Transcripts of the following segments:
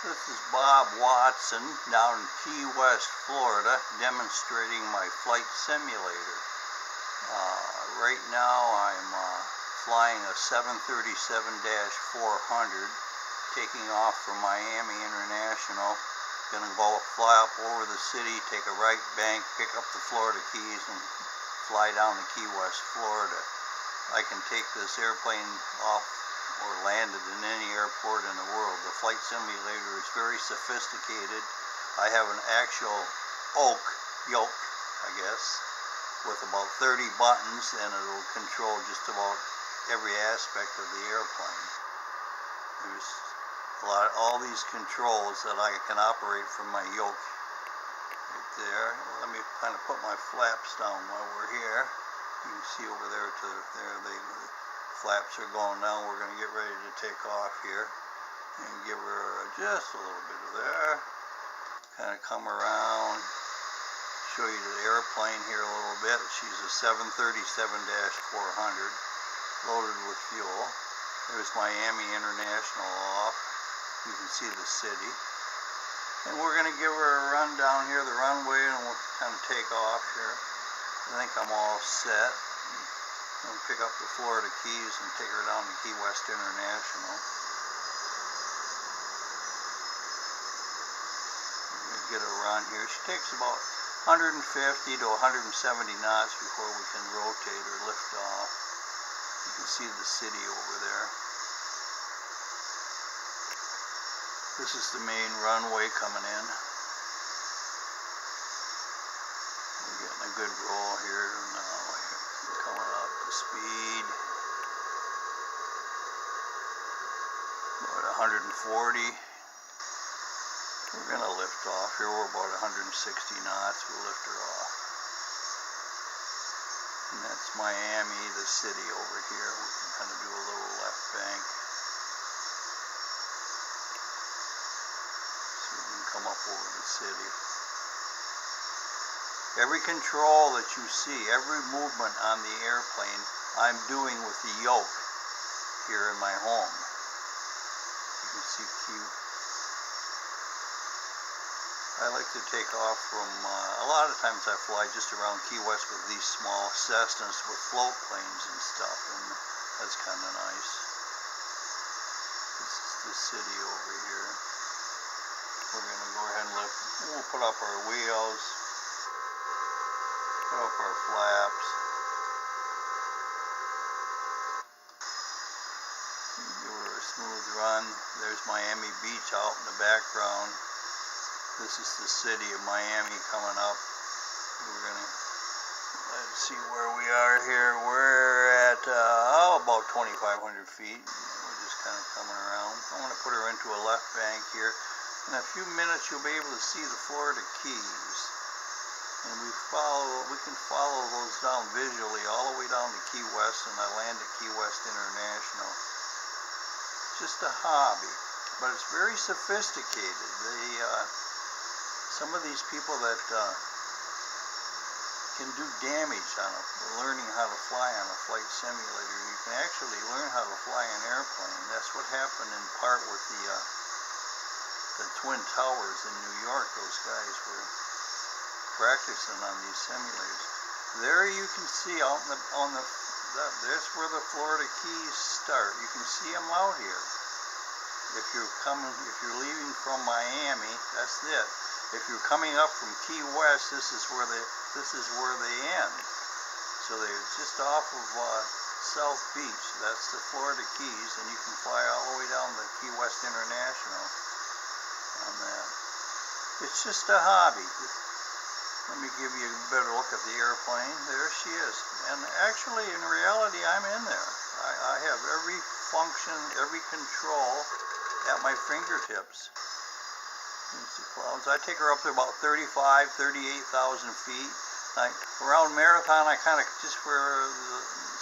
This is Bob Watson down in Key West, Florida, demonstrating my flight simulator. Right now I'm flying a 737-400, taking off from Miami International. Gonna fly up over the city, take a right bank, pick up the Florida Keys, and fly down to Key West, Florida. I can take this airplane off or landed in any airport in the world. The flight simulator is very sophisticated. I have an actual oak yoke, I guess, with about 30 buttons, and it'll control just about every aspect of the airplane. There's all these controls that I can operate from my yoke right there. Let me kind of put my flaps down while we're here. You can see over there to there, the flaps are going down. We're going to get ready to take off here and give her just a little bit of there. Kind of come around, show you the airplane here a little bit. She's a 737-400 loaded with fuel. There's Miami International off. You can see the city. And we're going to give her a run down here, the runway, and we'll kind of take off here. I think I'm all set. I'm going to pick up the Florida Keys and take her down to Key West International. Get a run here. She takes about 150 to 170 knots before we can rotate or lift off. You can see the city over there. This is the main runway coming in. We're getting a good roll here now. We're coming up to speed. About 140. We're going to lift off here. We're about 160 knots. We'll lift her off. And that's Miami, the city over here. We can kind of do a little left bank. So we can come up over the city. Every control that you see, every movement on the airplane, I'm doing with the yoke here in my home. You can see I like to take off from, a lot of times I fly just around Key West with these small Cessnas with float planes and stuff, and that's kind of nice. This is the city over here. We're going to go ahead and lift. We'll put up our wheels, put up our flaps. Give her a smooth run. There's Miami Beach out in the background. This is the city of Miami coming up. We're going to, let's see where we are here. We're at about 2,500 feet. We're just kind of coming around. I'm going to put her into a left bank here. In a few minutes you'll be able to see the Florida Keys. And we can follow those down visually all the way down to Key West, and I land at Key West International. Just a hobby, but it's very sophisticated. Some of these people that can do damage on learning how to fly on a flight simulator, you can actually learn how to fly an airplane. That's what happened in part with the Twin Towers in New York. Those guys were practicing on these simulators. There you can see out there's where the Florida Keys start. You can see them out here. If you're leaving from Miami, that's it. If you're coming up from Key West, this is where they end. So they're just off of South Beach. That's the Florida Keys, and you can fly all the way down to Key West International on that. It's just a hobby. Let me give you a better look at the airplane. There she is. And actually, in reality, I'm in there. I have every function, every control at my fingertips. There's the clouds. I take her up to about 38,000 feet. Around Marathon, I kind of, just for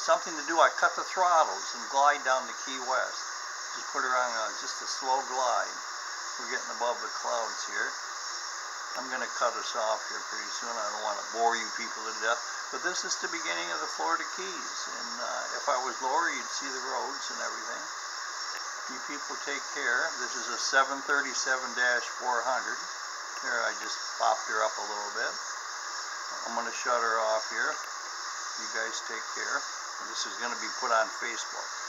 something to do, I cut the throttles and glide down to Key West. Just put her on just a slow glide. We're getting above the clouds here. I'm going to cut us off here pretty soon. I don't want to bore you people to death. But this is the beginning of the Florida Keys. And if I was lower, you'd see the roads and everything. You people take care. This is a 737-400. Here, I just popped her up a little bit. I'm going to shut her off here. You guys take care. This is going to be put on Facebook.